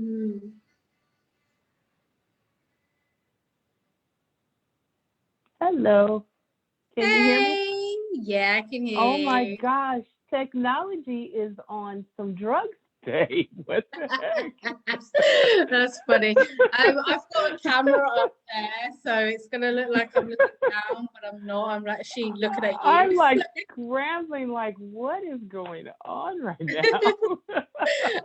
Mm. Hello, can you hear me? Hey, yeah, I can Oh my hear you. gosh, technology is on some drugs today. What the heck? That's funny. I've got a camera up there, so it's gonna look like I'm looking down, but I'm not. I'm actually looking at you. I'm like scrambling, like, what is going on right now?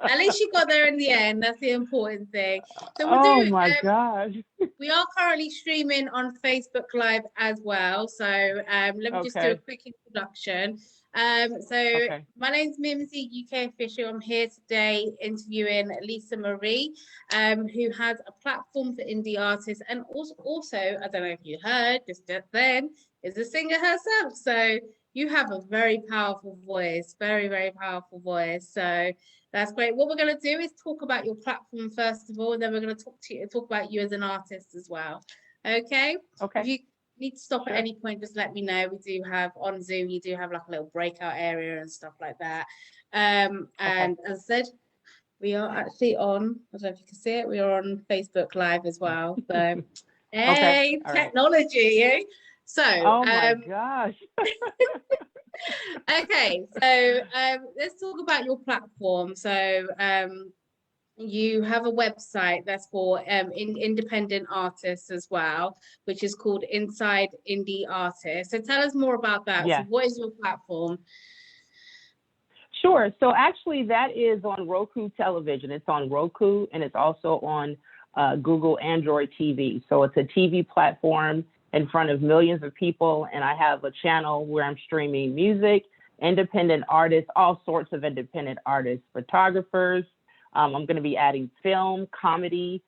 At least you got there in the end. That's the important thing. So we'll Oh do. my gosh. We are currently streaming on Facebook Live as well. So let me just do a Okay, quick introduction. So okay. my name's Mimsy, UK official. I'm here today interviewing Lisa Marie, who has a platform for indie artists, and also I don't know if you heard, just then is a singer herself. So you have a very powerful voice, very, very powerful voice. So that's great. What we're going to do is talk about your platform first of all, and then we're going to talk about you as an artist as well. Okay. If Okay, you need to stop at sure. any point, just let me know. We do have on Zoom, you do have like a little breakout area and stuff like that. Okay. And as I said, we are actually on, I don't know if you can see it, we are on Facebook Live as well. So, Okay, hey, all right. technology, eh? So, Oh my gosh. okay, so let's talk about your platform. So, you have a website that's for independent artists as well, which is called Inside Indie Artists. So tell us more about that. So Yes. what is your platform? Sure. So actually, that is on Roku television. It's on Roku and it's also on Google Android TV. So it's a TV platform in front of millions of people. And I have a channel where I'm streaming music, independent artists, all sorts of independent artists, photographers. I'm going to be adding film, comedy,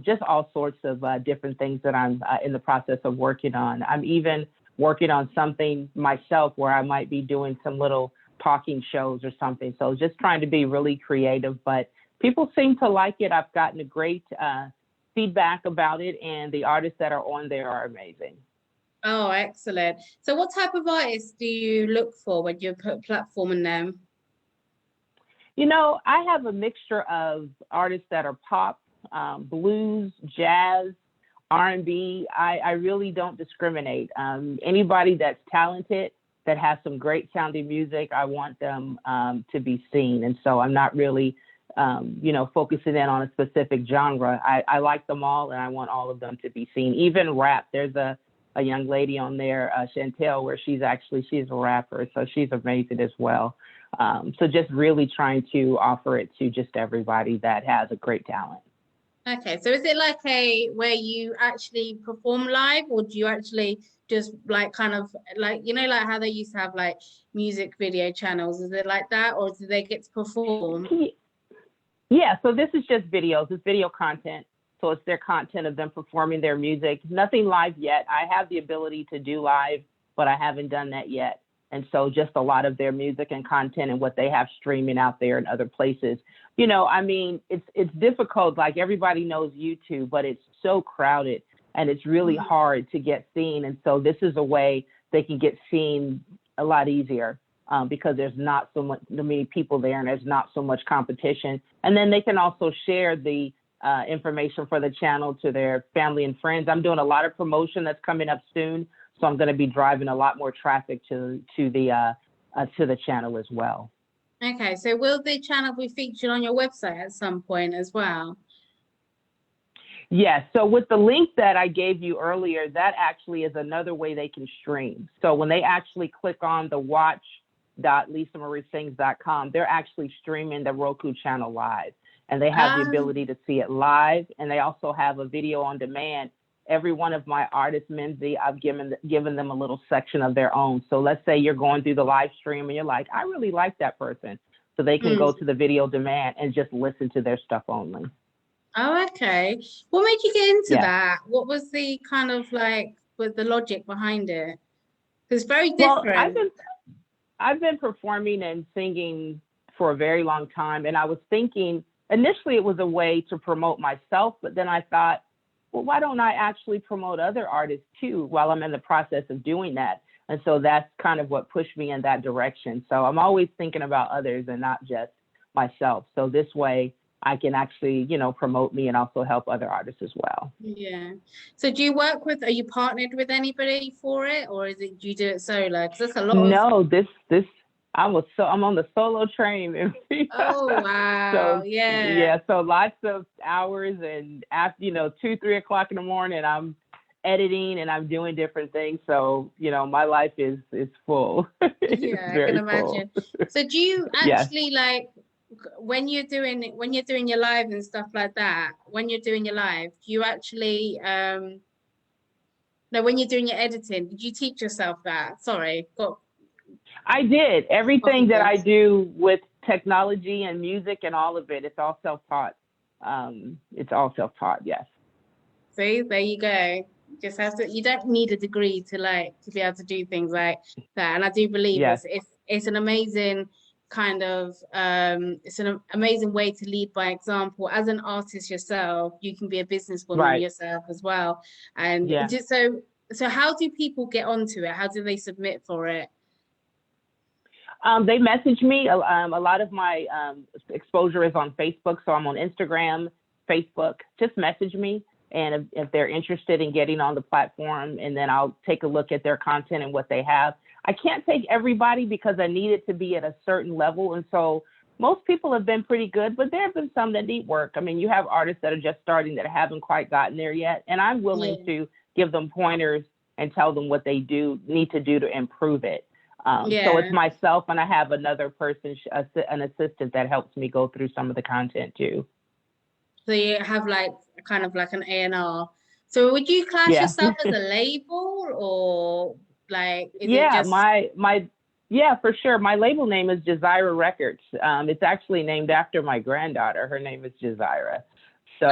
just all sorts of different things that I'm in the process of working on. I'm even working on something myself where I might be doing some little talking shows or something. So just trying to be really creative, but people seem to like it. I've gotten a great feedback about it, and the artists that are on there are amazing. Oh, excellent. So what type of artists do you look for when you put platforming them? You know, I have a mixture of artists that are pop, blues, jazz, R&B. I really don't discriminate. Anybody that's talented, that has some great sounding music, I want them to be seen. And so I'm not really, focusing in on a specific genre. I like them all, and I want all of them to be seen. Even rap. There's a young lady on there, Chantel, where she's a rapper, so she's amazing as well. So just really trying to offer it to just everybody that has a great talent. Okay, so is it like a where you actually perform live, or do you actually just like kind of like like how they used to have like music video channels? Is it like that, or do they get to perform? Yeah, so this is just videos. It's video content. So it's their content of them performing their music. Nothing live yet. I have the ability to do live, but I haven't done that yet. And so just a lot of their music and content and what they have streaming out there in other places. I mean, it's difficult. Like everybody knows YouTube, but it's so crowded and it's really Mhm. hard to get seen. And so this is a way they can get seen a lot easier because there's not so many people there and there's not so much competition. And then they can also share the information for the channel to their family and friends. I'm doing a lot of promotion that's coming up soon, so I'm going to be driving a lot more traffic to the channel as well. Okay, so will the channel be featured on your website at some point as well? Yes. So with the link that I gave you earlier, that actually is another way they can stream. So when they actually click on the watch.lisamarieSings.com, they're actually streaming the Roku channel live, and they have the Um, ability to see it live. And they also have a video on demand. Every one of my artists, Mimsy, I've given them a little section of their own. So let's say you're going through the live stream and you're like, I really like that person. So they can go mm. to the video demand and just listen to their stuff only. Oh, okay. What made you get into Yes. that? What was the kind of like with the logic behind it? 'Cause it's very Well, different. I've been performing and singing for a very long time, and I was thinking initially it was a way to promote myself, but then I thought, well, why don't I actually promote other artists too while I'm in the process of doing that? And so that's kind of what pushed me in that direction. So I'm always thinking about others and not just myself. So this way, I can actually, promote me and also help other artists as well. Yeah. So are you partnered with anybody for it, or do you do it solo? Because that's a lot of. No, I'm on the solo train. Oh, wow. So Yeah. yeah, so lots of hours, and after 2, 3 o'clock in the morning, I'm editing and I'm doing different things. So my life is full. It's Yeah, I can very full. imagine. So do you Yes, actually like when you're doing your live and stuff like that, when you're doing your live, do you actually no, when you're doing your editing, did you teach yourself that? Sorry, I did. got Everything that I confused. do with technology and music and all of it, it's all self-taught. It's all self-taught. Yes. See, there you go. Just have to, you don't need a degree to be able to do things like that. And I do believe Yes. it's an amazing kind of it's an amazing way to lead by example. As an artist yourself, you can be a businesswoman Right. yourself as well. And Yeah. just so how do people get onto it? How do they submit for it? They message me. A lot of my exposure is on Facebook, so I'm on Instagram, Facebook. Just message me, and if they're interested in getting on the platform, and then I'll take a look at their content and what they have. I can't take everybody because I need it to be at a certain level, and so most people have been pretty good, but there have been some that need work. I mean, you have artists that are just starting that haven't quite gotten there yet, and I'm willing Yeah. to give them pointers and tell them what they need to do to improve it. So it's Yeah. myself, and I have another person, an assistant that helps me go through some of the content too. So you have like kind of like an A&R. So would you class Yeah. yourself as a label or like is it Yeah, just yeah, for sure. My label name is Jazira Records. It's actually named after my granddaughter. Her name is Jazira. So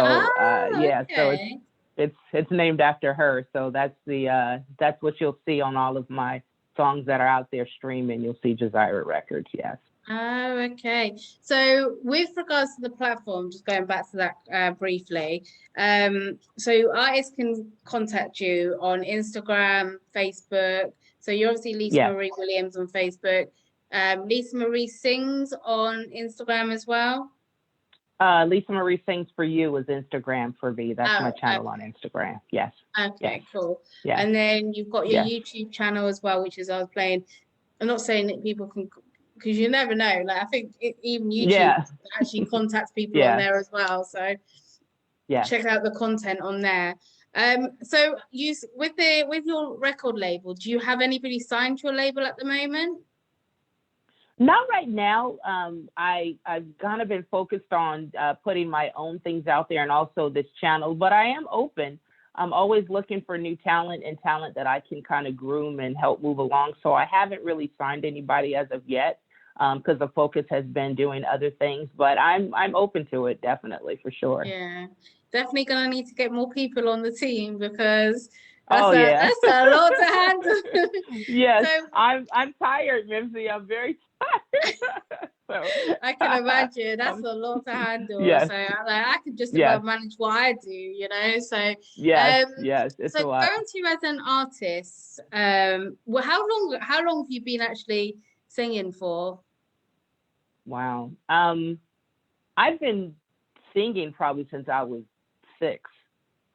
yeah, so okay. it's named after her. So that's what you'll see on all of my songs that are out there streaming. You'll see Jazira Records. Yes. Oh, okay. So with regards to the platform, just going back to that briefly, so artists can contact you on Instagram, Facebook. So you're obviously Lisa Yes. Marie Williams on Facebook. Lisa Marie Sings on Instagram as well. Lisa Marie Sings for You is Instagram for me. That's my Oh, channel on Instagram. Yes. Yes. okay, cool. Yes. And then you've got your Yes. YouTube channel as well, which is I was playing. I'm not saying that people can, because you never know. Like I think even YouTube Yeah. actually contacts people on Yeah. there as well. So Yes. check out the content on there. So with your record label, do you have anybody signed to your label at the moment? Not right now. I've kind of been focused on putting my own things out there and also this channel, but I am open. I'm always looking for new talent and talent that I can kind of groom and help move along. So I haven't really signed anybody as of yet because the focus has been doing other things, but I'm open to it, definitely, for sure. Yeah, definitely gonna need to get more people on the team because Oh yeah. that's a lot to handle. Yes, So I'm tired, Mimsy. I'm very tired. So I can imagine that's um, a lot to handle. yes, So I could just yes, about manage what I do, you know. So yes, um yes. It's so a lot. going to you as an artist, well how long have you been actually singing for? Wow. I've been singing probably since I was 6.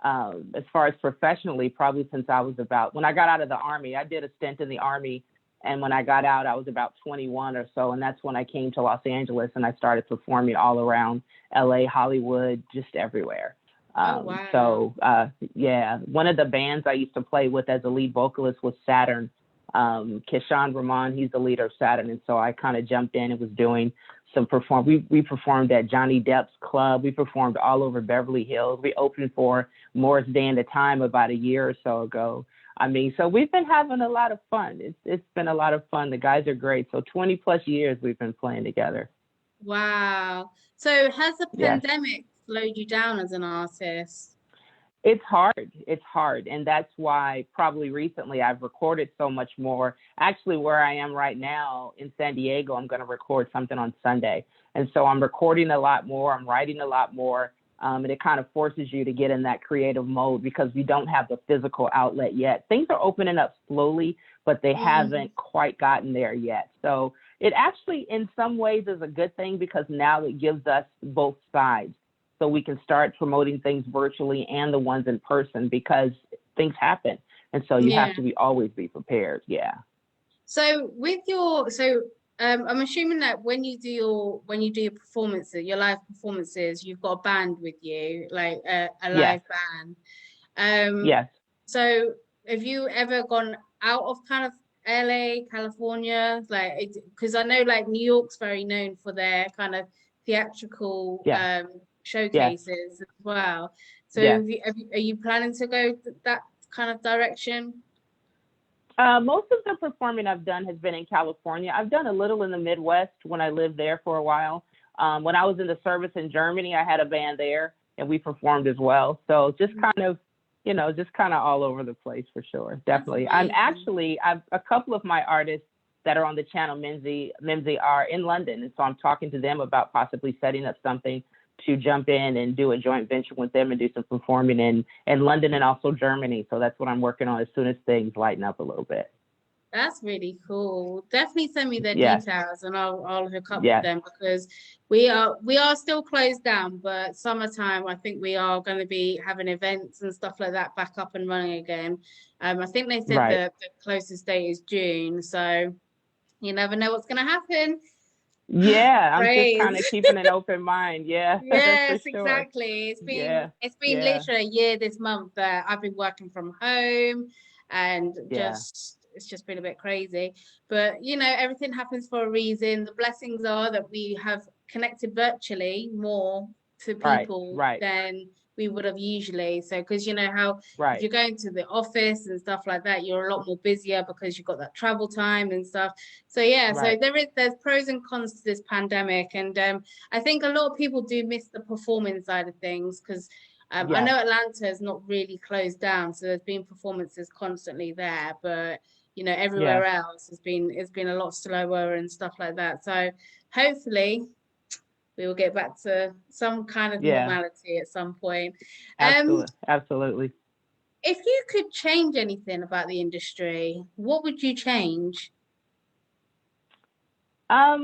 As far as professionally, probably since I was about when I got out of the army. I did a stint in the army, and when I got out, I was about 21 or so, and that's when I came to Los Angeles and I started performing all around LA, Hollywood, just everywhere. Oh wow. So yeah, one of the bands I used to play with as a lead vocalist was Saturn. Keshawn Ramon, he's the leader of Saturn, and so I kind of jumped in and was doing some perform. We performed at Johnny Depp's club. We performed all over Beverly Hills. We opened for Morris Day and the Time about a year or so ago. I mean, so we've been having a lot of fun. It's been a lot of fun. The guys are great. So 20 plus years we've been playing together. Wow. So has the Yes. pandemic slowed you down as an artist? It's hard. It's hard. And that's why probably recently I've recorded so much more. Actually, where I am right now in San Diego, I'm going to record something on Sunday. And so I'm recording a lot more. I'm writing a lot more. And it kind of forces you to get in that creative mode because we don't have the physical outlet yet. Things are opening up slowly, but they haven't quite gotten there yet. So It actually, in some ways, is a good thing because now it gives us both sides. So we can start promoting things virtually and the ones in person because things happen. And so you have to always be prepared. Yeah. So with your, I'm assuming that when you do your performances, your live performances, you've got a band with you, like a live band. Yes. So have you ever gone out of kind of LA, California? Like, because I know like New York's very known for their kind of theatrical showcases as well. So are you planning to go that kind of direction? Most of the performing I've done has been in California. I've done a little in the Midwest when I lived there for a while. When I was in the service in Germany, I had a band there and we performed as well. So just kind of, just kind of all over the place for sure. Definitely. I've a couple of my artists that are on the channel Mimsy are in London. And so I'm talking to them about possibly setting up something to jump in and do a joint venture with them and do some performing in London and also Germany. So that's what I'm working on as soon as things lighten up a little bit. That's really cool. Definitely send me their details and I'll hook up with them because we are still closed down, but summertime I think we are going to be having events and stuff like that back up and running again. I think they said the closest date is June, so you never know what's going to happen. Yeah, I'm just kind of keeping an open mind. Yeah. Yes, exactly. It's been literally a year this month that I've been working from home and it's just been a bit crazy. But everything happens for a reason. The blessings are that we have connected virtually more to people than we would have usually. So because you know how if you're going to the office and stuff like that, you're a lot more busier because you've got that travel time and stuff. So so there's pros and cons to this pandemic, and I think a lot of people do miss the performing side of things because I know Atlanta is not really closed down, so there's been performances constantly there, but everywhere else it's been a lot slower and stuff like that. So hopefully we will get back to some kind of normality at some point. Absolutely. If you could change anything about the industry, what would you change? I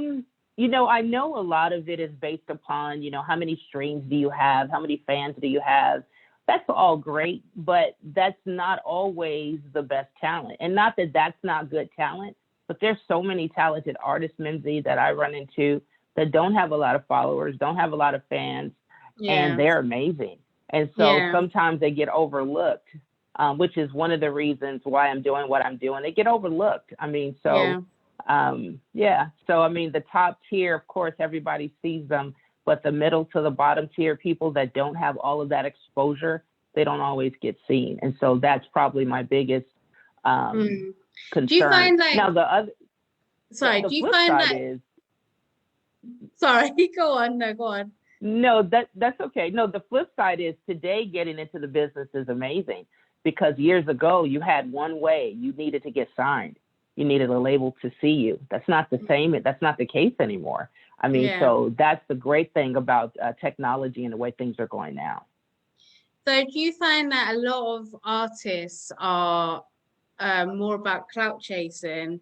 know a lot of it is based upon, how many streams do you have? How many fans do you have? That's all great, but that's not always the best talent. And not that that's not good talent, but there's so many talented artists, Mimsy, that I run into that don't have a lot of followers, don't have a lot of fans, and they're amazing. And so sometimes they get overlooked, which is one of the reasons why I'm doing what I'm doing. They get overlooked. I mean, so, So, I mean, the top tier, of course, everybody sees them, but the middle to the bottom tier people that don't have all of that exposure, they don't always get seen. And so that's probably my biggest concern. Do you find like, now the other, do you find that, sorry, go on. No, go on. No, that's okay. No, the flip side is today getting into the business is amazing because years ago you had one way. You needed to get signed. You needed a label to see you. That's not the same. That's not the case anymore. I mean, so that's the great thing about technology and the way things are going now. So do you find that a lot of artists are more about clout chasing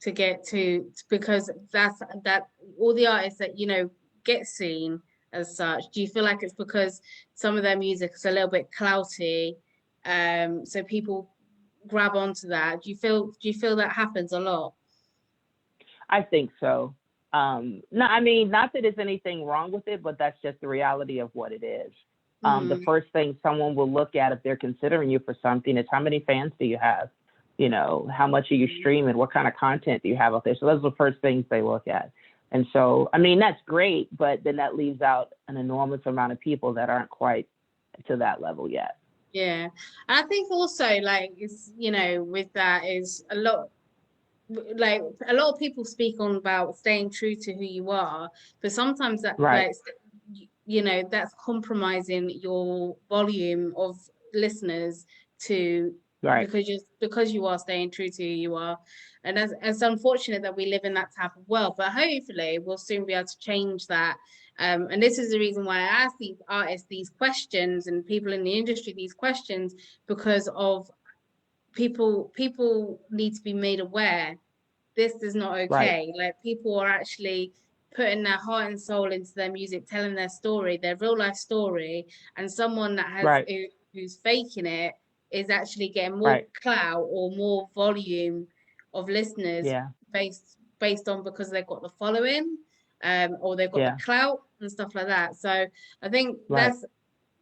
to get to, because that all the artists that, get seen as such, do you feel like it's because some of their music is a little bit clouty, so people grab onto that? Do you feel that happens a lot? I think so. No, I mean, not that there's anything wrong with it, but that's just the reality of what it is. The first thing someone will look at if they're considering you for something is how many fans do you have? How much are you streaming? What kind of content do you have out there? So those are the first things they look at. And so, I mean, that's great, but then that leaves out an enormous amount of people that aren't quite to that level yet. Yeah. And I think also like it's, with that is a lot of people speak on about staying true to who you are, but sometimes that like, that's compromising your volume of listeners to because you are staying true to who you are. And it's unfortunate that we live in that type of world, but hopefully we'll soon be able to change that. And this is the reason why I ask these artists these questions and people in the industry these questions, because of people need to be made aware this is not Right. okay. Like people are actually putting their heart and soul into their music, telling their story, their real life story, and someone that Right. who's faking it is actually getting more Right. clout or more volume of listeners Yeah. based on because they've got the following, or they've got the Yeah. clout and stuff like that. So I think Right. that's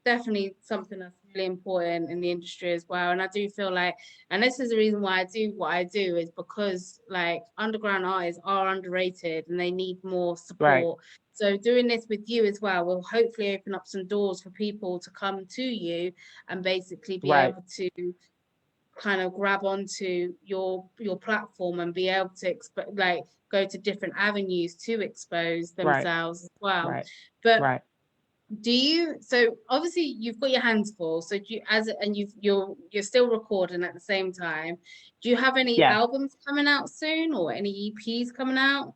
definitely something that's really important in the industry as well. And I do feel like, and this is the reason why I do what I do, is because like underground artists are underrated and they need more Right. support. So doing this with you as well will hopefully open up some doors for people to come to you and basically be Right. able to kind of grab onto your platform and be able to like go to different avenues to expose Right. themselves as well. Right. But Right. do you, so obviously you've got your hands full, so do you, and you're still recording at the same time. Do you have any Yes. albums coming out soon or any EPs coming out?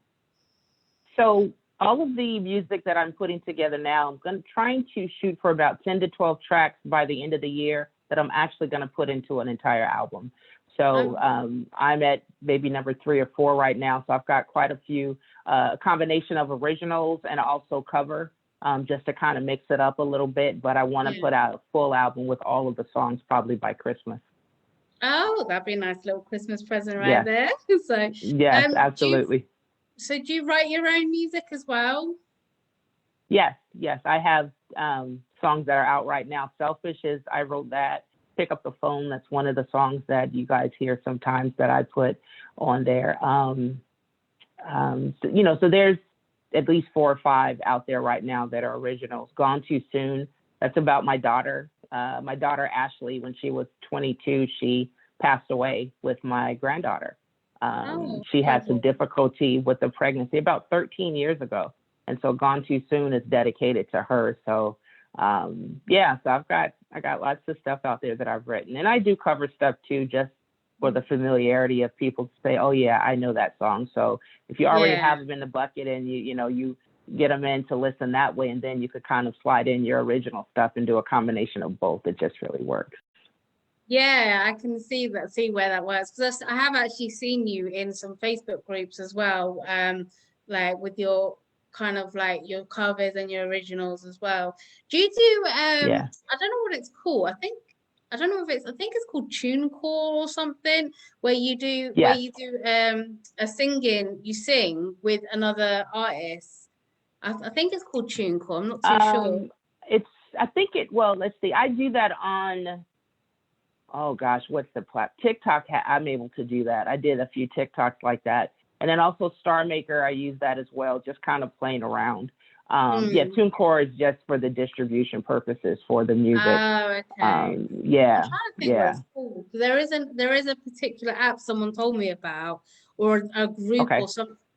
So all of the music that I'm putting together now, trying to shoot for about 10 to 12 tracks by the end of the year that I'm actually going to put into an entire album. So Oh, I'm at maybe number 3 or 4 right now. So I've got quite a few, a combination of originals and also cover, just to kind of mix it up a little bit. But I want to yeah. put out a full album with all of the songs probably by Christmas. Oh, that'd be a nice little Christmas present right Yes. there. So, Yes, do you, absolutely. so do you write your own music as well? Yes, yes, I have songs that are out right now. Selfish is, I wrote that. Pick Up the Phone, that's one of the songs that you guys hear sometimes that I put on there. So there's at least 4 or 5 out there right now that are originals. Gone Too Soon, that's about my daughter. My daughter Ashley, when she was 22, she passed away with my granddaughter. Oh, She had some horrible. difficulty with the pregnancy about 13 years ago. And so Gone Too Soon is dedicated to her. So yeah, so I got lots of stuff out there that I've written. And I do cover stuff too, just for the familiarity of people to say, oh yeah, I know that song. So if you already Yeah. have them in the bucket and you get them in to listen that way, and then you could kind of slide in your original stuff and do a combination of both. It just really works. Yeah, I can see where that works because I have actually seen you in some Facebook groups as well, like with your kind of like your covers and your originals as well. Do you do Yeah. I don't know what it's called. I don't know if it's I think it's called TuneCore or something where Yes. you do a singing you sing with another artist. I think it's called TuneCore. I'm not too sure. Um, it's, I think well, let's see. I do that on, oh gosh, what's the TikTok? I'm able to do that. I did a few TikToks like that. And then also Star Maker, I use that as well, just kind of playing around. Yeah, Hmm. TuneCore is just for the distribution purposes for the music. Oh, okay. I'm Yeah, trying to think what yeah. it's called. There is a particular app someone told me about, or a group Okay, or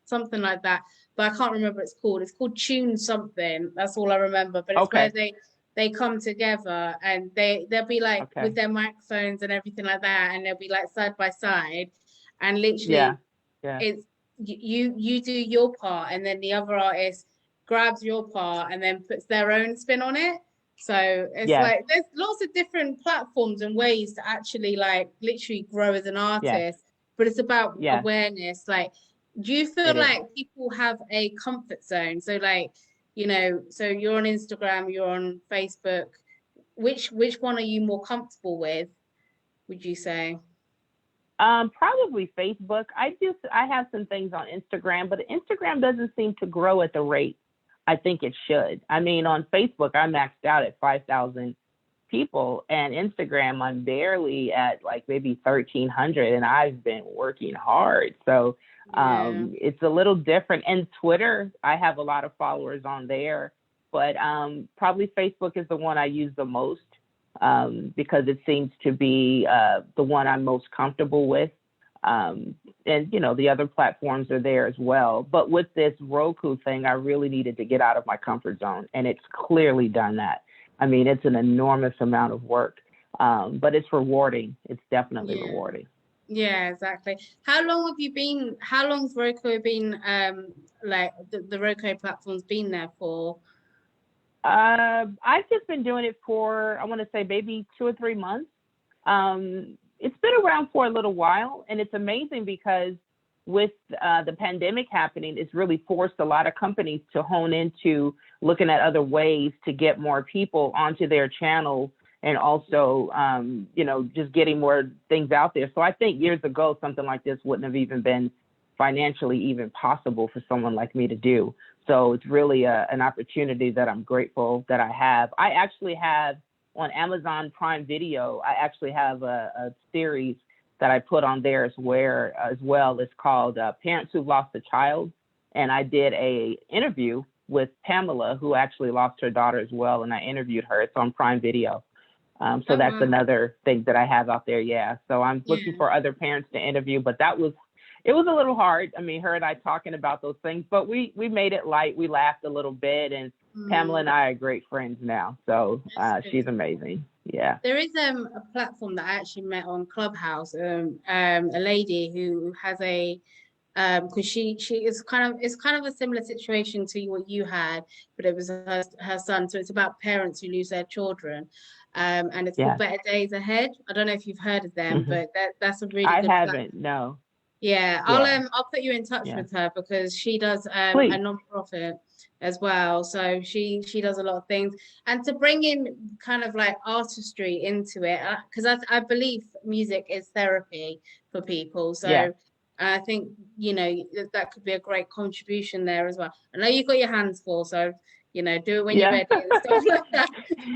something like that, but I can't remember what it's called. It's called Tune something. That's all I remember. But it's where okay, they come together and they'll be like with okay. their microphones and everything like that, and they'll be like side by side, and Yeah, literally yeah, it's you do your part and then the other artist grabs your part and then puts their own spin on it. So it's yes, like there's lots of different platforms and ways to actually like literally grow as an yes, artist, but it's about yes, awareness. Like, do you feel it is. like people have a comfort zone? So like, so you're on Instagram, you're on Facebook. Which one are you more comfortable with, would you say? Probably Facebook. I have some things on Instagram, but Instagram doesn't seem to grow at the rate I think it should. I mean, on Facebook, I maxed out at 5,000 people, and Instagram, I'm barely at like maybe 1,300, and I've been working hard. So Yeah. it's a little different. And Twitter, I have a lot of followers on there, but probably Facebook is the one I use the most, because it seems to be the one I'm most comfortable with. And the other platforms are there as well. But with this Roku thing, I really needed to get out of my comfort zone, and it's clearly done that. I mean, it's an enormous amount of work, but it's rewarding. It's definitely Yeah. rewarding. Yeah, exactly. How long's Roku been like the Roku platform's been there for? I've just been doing it for, I want to say, maybe 2 or 3 months. It's been around for a little while, and it's amazing because with the pandemic happening, it's really forced a lot of companies to hone into looking at other ways to get more people onto their channels, and also, just getting more things out there. So I think years ago, something like this wouldn't have even been financially even possible for someone like me to do. So it's really an opportunity that I'm grateful that I have. I actually have on Amazon Prime Video, I actually have a series that I put on there as well. It's called Parents Who've Lost a Child. And I did a interview with Pamela, who actually lost her daughter as well. And I interviewed her. It's on Prime Video. So that's another thing that I have out there. Yeah. So I'm looking for other parents to interview, but it was a little hard. I mean, her and I talking about those things, but we made it light. We laughed a little bit, and Pamela and I are great friends now. So she's amazing. Yeah. There is a platform that I actually met on Clubhouse. A lady who has because she is it's kind of a similar situation to what you had, but it was her son. So it's about parents who lose their children. And it's called Better Days Ahead. I don't know if you've heard of them, but that's a really good haven't, platform. no. Yeah, I'll put you in touch with her, because she does a non-profit as well. So she does a lot of things, and to bring in kind of like artistry into it, because I believe music is therapy for people. So I think that could be a great contribution there as well. I know you've got your hands full, so do it when you're ready and stuff like that.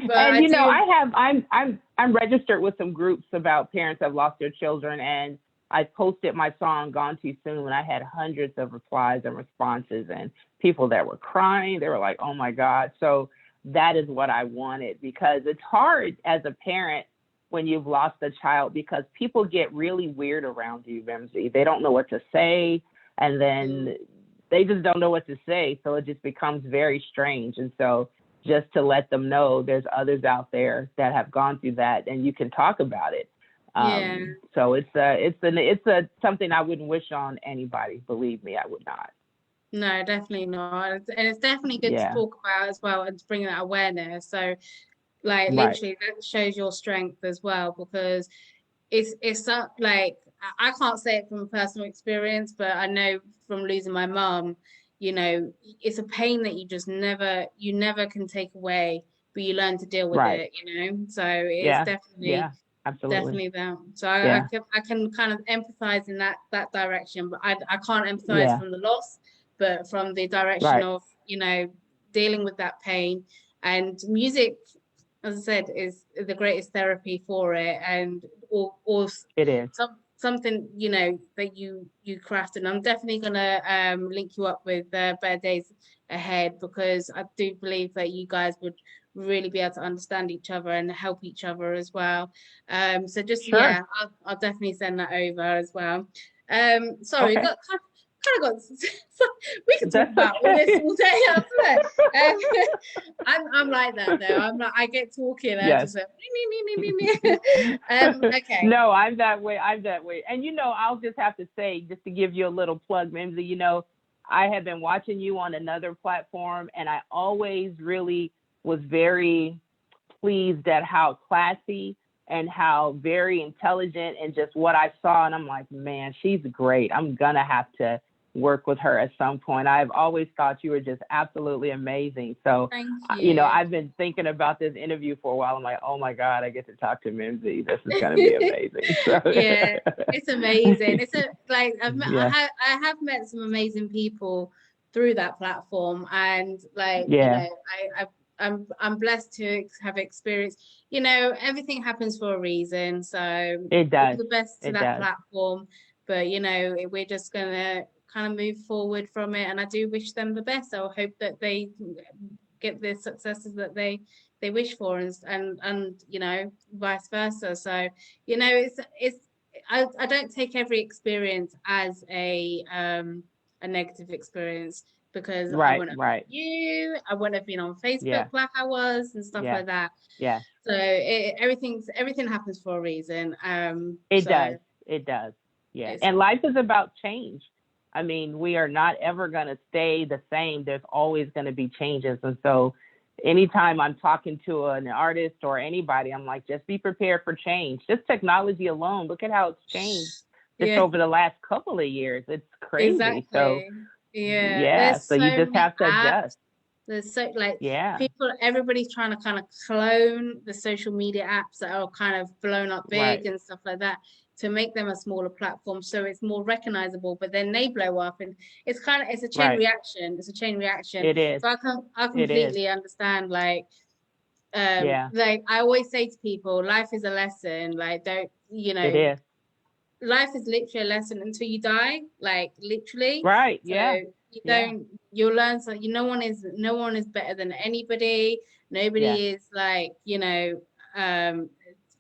But and I'm registered with some groups about parents that have lost their children, and I posted my song Gone Too Soon, and I had hundreds of replies and responses, and people that were crying. They were like, oh my God. So that is what I wanted, because it's hard as a parent when you've lost a child, because people get really weird around you, Mimsy. They don't know what to say, and then they just don't know what to say. So it just becomes very strange. And so just to let them know there's others out there that have gone through that, and you can talk about it. So it's something I wouldn't wish on anybody. Believe me, I would not. No, definitely not. And it's definitely good to talk about as well, and to bring that awareness. So literally that shows your strength as well, because it's like, I can't say it from personal experience, but I know from losing my mum, it's a pain that you never can take away, but you learn to deal with it, so it's definitely absolutely. Definitely that. So I can kind of empathize in that direction, but I can't empathize from the loss, but from the direction of dealing with that pain. And music, as I said, is the greatest therapy for it, and or it is something that you craft. And I'm definitely gonna link you up with Better Days Ahead, because I do believe that you guys would really be able to understand each other and help each other as well. So just I'll definitely send that over as well. Sorry, got we could talk about all this all day. I swear. I'm like that though. I get talking. I just okay. No, I'm that way. And I'll just have to say, just to give you a little plug, Mimsy, I have been watching you on another platform, and I always really was very pleased at how classy and how very intelligent, and just what I saw. And I'm like, man, she's great. I'm going to have to work with her at some point. I've always thought you were just absolutely amazing. So, thank you. I've been thinking about this interview for a while. I'm like, oh my God, I get to talk to Mimsy. This is going to be amazing. So. Yeah, it's amazing. I have met some amazing people through that platform, and I'm blessed to have experienced, everything happens for a reason. So it does. All the best to that platform. But, we're just going to kind of move forward from it. And I do wish them the best. I hope that they get the successes that they wish for, and vice versa. So, I don't take every experience as a negative experience, because I wouldn't have you, I wouldn't have been on Facebook like I was, and stuff like that. Yeah. So everything happens for a reason. It does. Yeah. And life is about change. I mean, we are not ever going to stay the same. There's always going to be changes. And so anytime I'm talking to an artist or anybody, I'm like, just be prepared for change. Just technology alone, look at how it's changed just Yeah, over the last couple of years. It's crazy. So exactly. Yeah, yeah, there's so so you just many have to apps. adjust. There's so like Yeah, people, everybody's trying to kind of clone the social media apps that are kind of blown up big right, and stuff like that to make them a smaller platform so it's more recognizable, but then they blow up and it's a chain right. reaction. It's a chain reaction. It is. So I It is. completely understand Yeah, like I always say to people, life is a lesson. Like don't, it is. life is literally a lesson until you die, like literally. Right. So Yeah. you Yeah. don't, you'll learn so no one is better than anybody. Yeah. Nobody is like,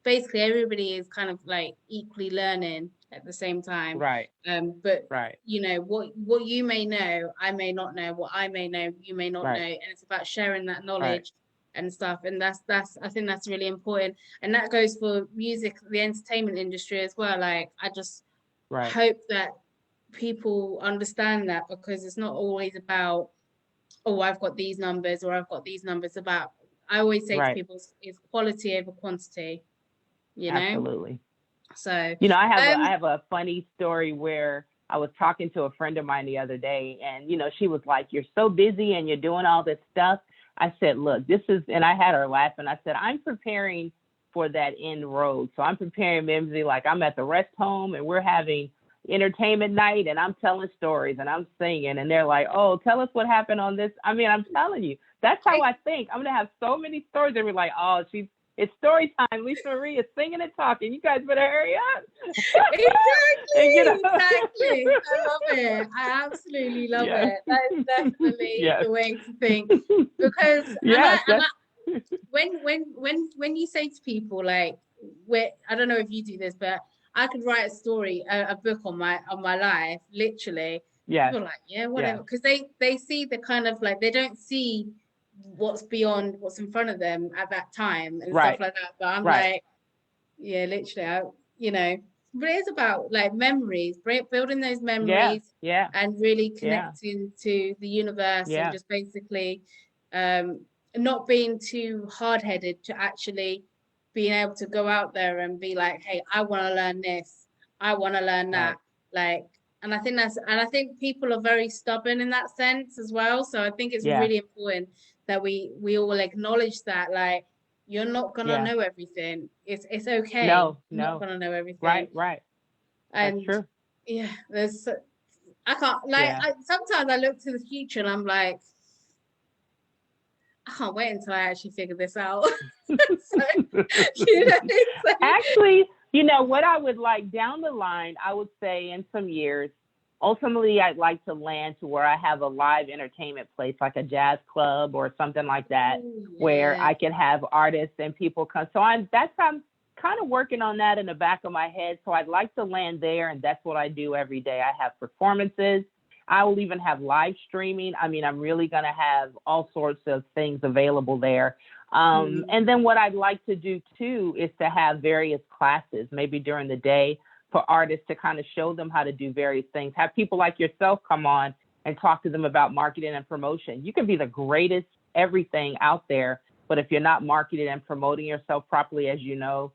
basically everybody is kind of like equally learning at the same time. Right. But Right. what you may know, I may not know, what I may know, you may not know. Right. And it's about sharing that Right. knowledge and stuff. And that's I think that's really important. And that goes for music, the entertainment industry as well. Like I just Right. hope that people understand that because it's not always about, oh, I've got these numbers or I've got these numbers. About, I always say to Right. people, it's quality over quantity, you know? Absolutely. So, You know, I um, have a funny story where I was talking to a friend of mine the other day, and she was like, "You're so busy and you're doing all this stuff." I said, "Look, this is," and I had her laughing. I said, "I'm preparing for that end road. So I'm preparing Mimsy like I'm at the rest home and we're having entertainment night and I'm telling stories and I'm singing and they're like, oh, tell us what happened on this. I mean, I'm telling you, that's how I think. I'm gonna have so many stories. They're like, oh, it's story time. Lisa Marie is singing and talking. You guys better hurry up. exactly, And, exactly. I love it. I absolutely love yeah. it. That is definitely Yes. the way to think. Because Yes. when you say to people like, I don't know if you do this, but I could write a story, a book on my life, literally. Yes. People are like, yeah, whatever, Yes. because they see the kind of like they don't see what's beyond what's in front of them at that time and stuff Right. like that. But I'm Right. like, yeah, literally, but it's about like memories, building those Yeah. memories Yeah. and really Yeah. connecting to the universe and Yeah. just basically um, not being too hard-headed to actually being able to go out there and be like, hey, I want to learn this, I want to learn that. Right. Like, and I think people are very stubborn in that sense as well. So I think it's Yeah. really important that we all acknowledge that, like, you're not gonna Yeah. know everything. It's okay. No. You're not No. gonna know everything. Right. Right. That's And true. yeah, I can't like Yeah. sometimes I look to the future and I'm like, I can't wait until I actually figure this out. So, so, Actually, what I would like down the line, I would say in some years, ultimately, I'd like to land to where I have a live entertainment place, like a jazz club or something like that, where yeah. I can have artists and people come. So I'm kind of working on that in the back of my head. So I'd like to land there, and that's what I do every day. I have performances. I will even have live streaming. I mean, I'm really going to have all sorts of things available there. And then what I'd like to do too is to have various classes, maybe during the day, for artists to kind of show them how to do various things. Have people like yourself come on and talk to them about marketing and promotion. You can be the greatest everything out there, but if you're not marketing and promoting yourself properly, as you know,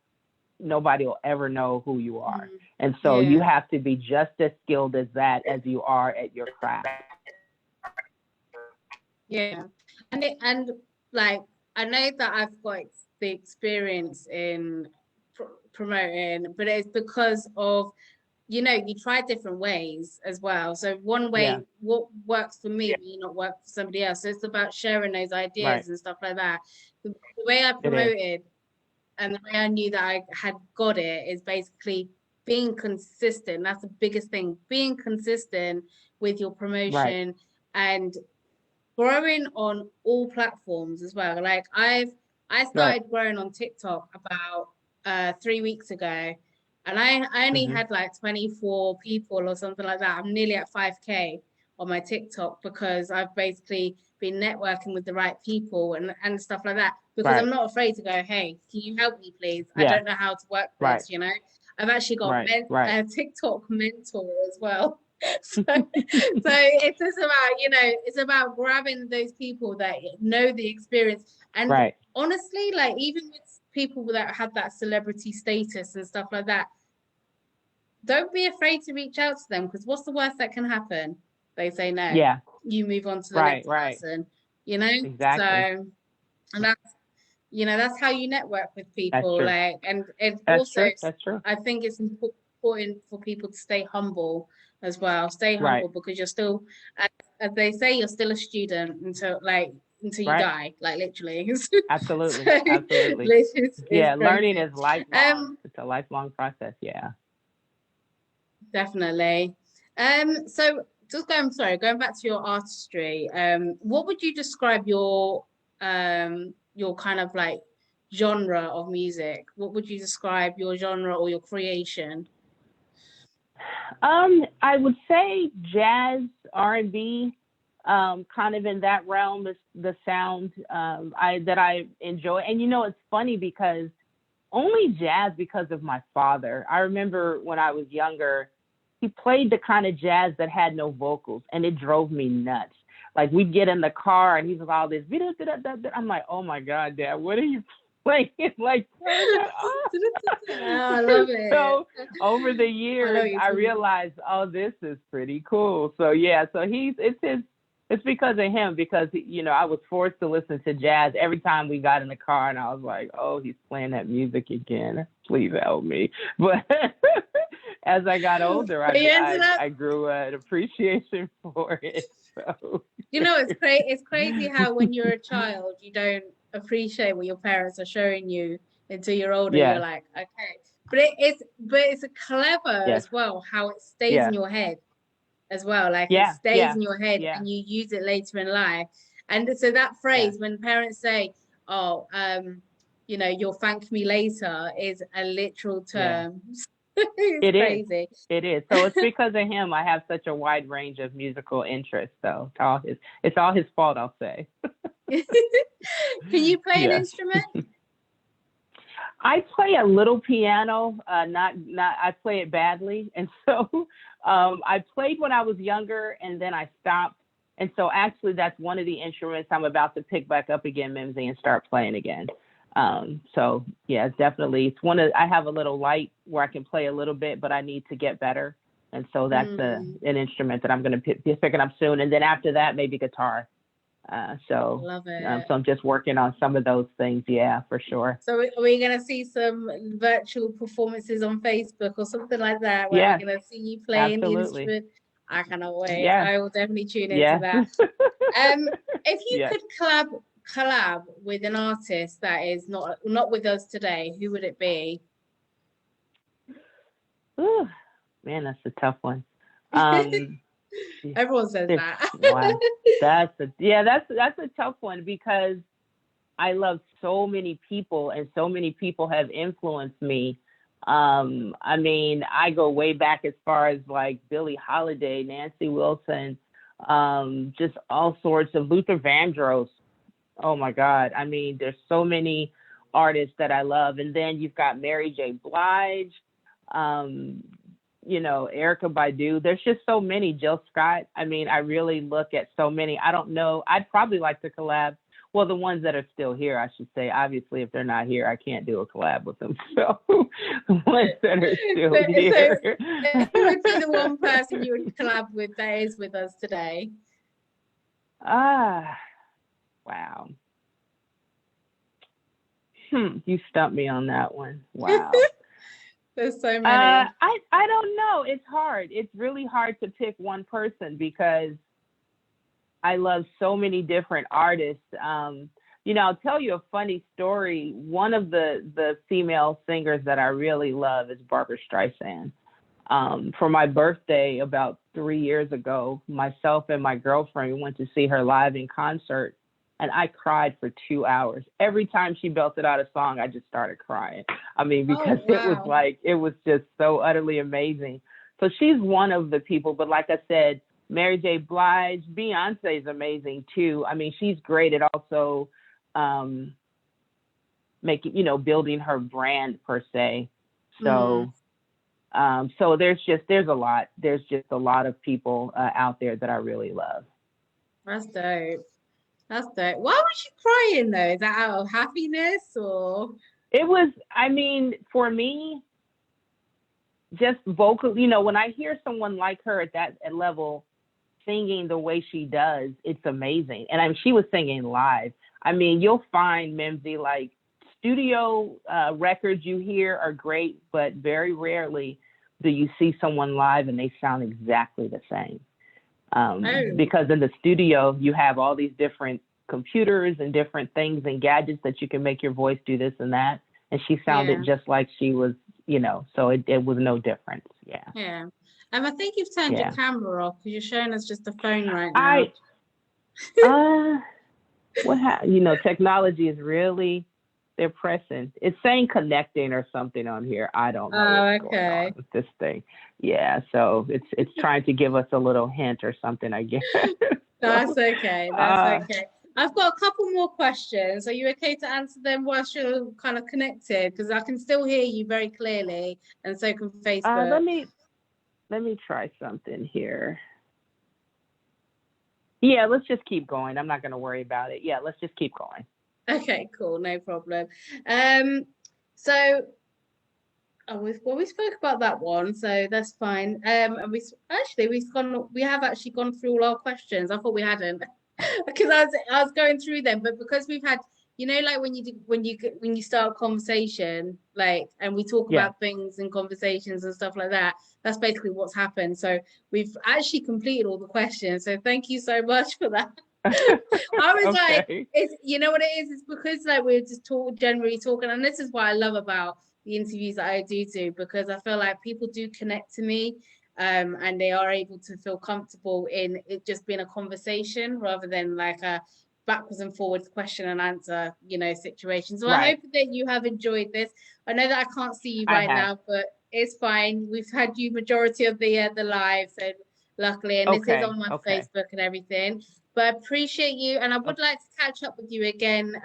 nobody will ever know who you are. And so Yeah. you have to be just as skilled as that as you are at your craft. Yeah. And like I know that I've got the experience in promoting, but it's because of you try different ways as well. So one Yeah. way, what works for me may not work for somebody else. So it's about sharing those ideas Right. and stuff like that. The way I It is. promoted and the way I knew that I had got it is basically being consistent. That's the biggest thing. Being consistent with your Right. promotion and growing on all platforms as well. Like I Right. started growing on TikTok about 3 weeks ago, and I only Mm-hmm. had like 24 people or something like that. I'm nearly at 5K on my TikTok because I've basically been networking with the right people and stuff like that. Because I'm Right. not afraid to go, hey, can you help me, please? I Yeah. don't know how to work Right. this. I've actually got Right. Right. a TikTok mentor as well. So it's just about it's about grabbing those people that know the experience. And Right. honestly, like even with people that have that celebrity status and stuff like that, don't be afraid to reach out to them, because what's the worst that can happen? They say no. Yeah. You move on to the Right. next Right. person, you know? So, Exactly. and that's how you network with That's people. true. Like, and That's also, true. That's true. I think it's important for people to stay humble as well. Stay Right. humble, because you're still, as they say, you're still a student until you Right. die, like literally. Absolutely. So, Absolutely. it's Yeah. Learning crazy. is lifelong. It's a lifelong process. Yeah. Definitely. So just going back to your artistry, what would you describe your kind of like genre of music? What would you describe your genre or your creation? I would say jazz, R&B, kind of in that realm is the sound I enjoy. And it's funny because only jazz because of my father. I remember when I was younger, he played the kind of jazz that had no vocals, and it drove me nuts. Like we'd get in the car and he was all this. I'm like, oh my god, Dad, what are you playing? Like turn that off. I love it. So over the I know years, what you're I talking about. realized, oh, this is pretty cool. So yeah, so it's because of him, because I was forced to listen to jazz every time we got in the car, and I was like, oh, he's playing that music again. Please help me. But as I got older, But you ended up, I grew an appreciation for it. So it's crazy how when you're a child, you don't appreciate what your parents are showing you until you're older. You're yes, like, okay. But it's clever yes, as well how it stays in yes, your head as well. Like it yeah, stays yeah, in your head yeah, and you use it later in life. And so that yeah, phrase, when parents say, oh, you'll thank me later, is a literal yeah. term. It's It is. crazy. It is. So it's because of him I have such a wide range of musical interests. So it's all his fault, I'll say. Can you play an Yes. instrument? I play a little piano, not I play it badly. And so I played when I was younger and then I stopped. And so actually that's one of the instruments I'm about to pick back up again, Mimsy, and start playing again. So yeah, it's one of I have a little light where I can play a little bit, but I need to get better. And so that's Mm, an instrument that I'm going to be picking up soon. And then after that, maybe guitar. love it. So I'm just working on some of those things. Yeah, for sure. So are we going to see some virtual performances on Facebook or something like that where we're Yes, going to see you playing the absolutely. instrument? I cannot wait. Yes, I will definitely tune into yes, that. Um, if you yes. could collab with an artist that is not with us today, who would it be? Ooh, man, that's a tough one. Um, Everyone says this that. one. That's a tough one because I love so many people and so many people have influenced me. I mean, I go way back as far as like Billie Holiday, Nancy Wilson, just all sorts of Luther Vandross. Oh my God. I mean, there's so many artists that I love. And then you've got Mary J. Blige, um, Erica Badu. There's just so many. Jill Scott. I mean, I really look at so many. I don't know. I'd probably like to collab. Well, the ones that are still here, I should say. Obviously, if they're not here, I can't do a collab with them. So the ones that are still So, here. who would be the one person you would collab with that is with us today? Ah, wow. You stumped me on that one. Wow. There's so many. I don't know. It's hard. It's really hard to pick one person because I love so many different artists. I'll tell you a funny story. One of the female singers that I really love is Barbara Streisand. For my birthday about 3 years ago, myself and my girlfriend went to see her live in concert, and I cried for 2 hours. Every time she belted out a song, I just started crying. I mean, Oh, because wow. it was just so utterly amazing. So she's one of the people, but like I said, Mary J. Blige, Beyonce is amazing too. I mean, she's great at also building her brand per se. Mm, So there's a lot. There's just a lot of people out there that I really love. that's dope. That's dope. Why was you crying though? Is that out of happiness or? It was, I mean, for me, just vocal, you know, when I hear someone like her at that level singing the way she does, it's amazing. And I mean, she was singing live. I mean, you'll find, Mimsy, like studio records you hear are great, but very rarely do you see someone live and they sound exactly the same. Because in the studio, you have all these different computers and different things and gadgets that you can make your voice do this and that. And she sounded just like she was, you know, so it was no difference. Yeah. Yeah. I think you've turned your camera off because you're showing us just a phone right now. You know, technology is really, they're pressing. It's saying connecting or something on here. I don't know what's going on with this thing. Yeah, so it's trying to give us a little hint or something, I guess. That's okay. That's okay. I've got a couple more questions. Are you okay to answer them whilst you're kind of connected? Because I can still hear you very clearly, and so can Facebook. Let me try something here. Yeah, let's just keep going. I'm not going to worry about it. Yeah, let's just keep going. Okay, cool, no problem. We spoke about that one, so that's fine. And we have actually gone through all our questions. I thought we hadn't because I was going through them, but because we've had, you know, like when you start a conversation, like, and we talk about things and conversations and stuff like that, that's basically what's happened. So we've actually completed all the questions. So thank you so much for that. I was like, it's, you know what it is? It's because like we're just generally talking, and this is what I love about the interviews that I do, because I feel like people do connect to me, and they are able to feel comfortable in it just being a conversation rather than like a backwards and forwards question and answer, you know, situation. So I hope that you have enjoyed this. I know that I can't see you right now, but it's fine. We've had you majority of the live, so luckily, and this is on my Facebook and everything. But I appreciate you, and I would like to catch up with you again,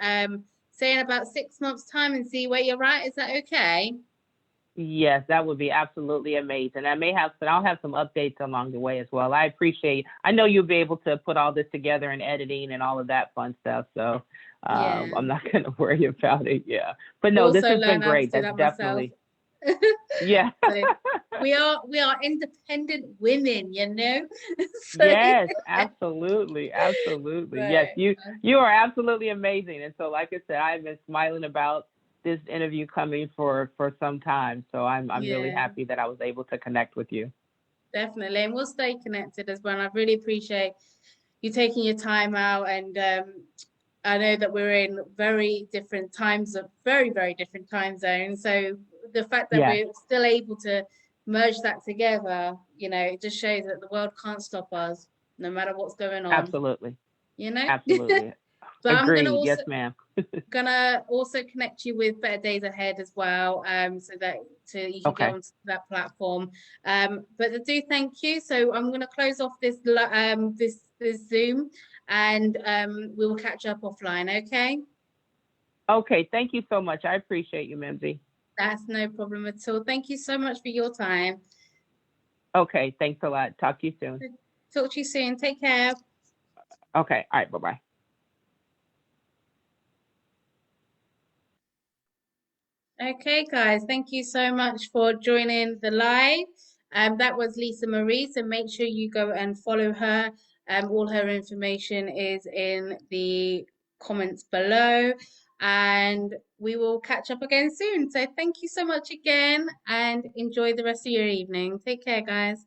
say in about 6 months' time, and see where you're at. Is that okay? Yes, that would be absolutely amazing. I'll have some updates along the way as well. I appreciate. I know you'll be able to put all this together and editing and all of that fun stuff. So I'm not going to worry about it. Yeah, but no, this has been great. That's definitely. Yeah. So we are independent women, you know. So, yes, absolutely. Yes, you are absolutely amazing. And so, like I said, I've been smiling about this interview coming for some time. So I'm really happy that I was able to connect with you. Definitely, and we'll stay connected as well. And I really appreciate you taking your time out, and I know that we're in very different times, of very different time zones. So the fact that we're still able to merge that together, you know, it just shows that the world can't stop us, no matter what's going on. Absolutely. You know? Absolutely. But agreed. I'm yes, ma'am. gonna also connect you with Better Days Ahead as well, so that you can go onto that platform. But I do thank you. So I'm gonna close off this this Zoom, and we will catch up offline. Okay. Okay. Thank you so much. I appreciate you, Mimsy. That's no problem at all. Thank you so much for your time. Okay. Thanks a lot. Talk to you soon. Talk to you soon. Take care. Okay. All right. Bye-bye. Okay, guys, thank you so much for joining the live. That was Lisa Marie, so make sure you go and follow her. All her information is in the comments below, and we will catch up again soon. So thank you so much again, and enjoy the rest of your evening. Take care, guys.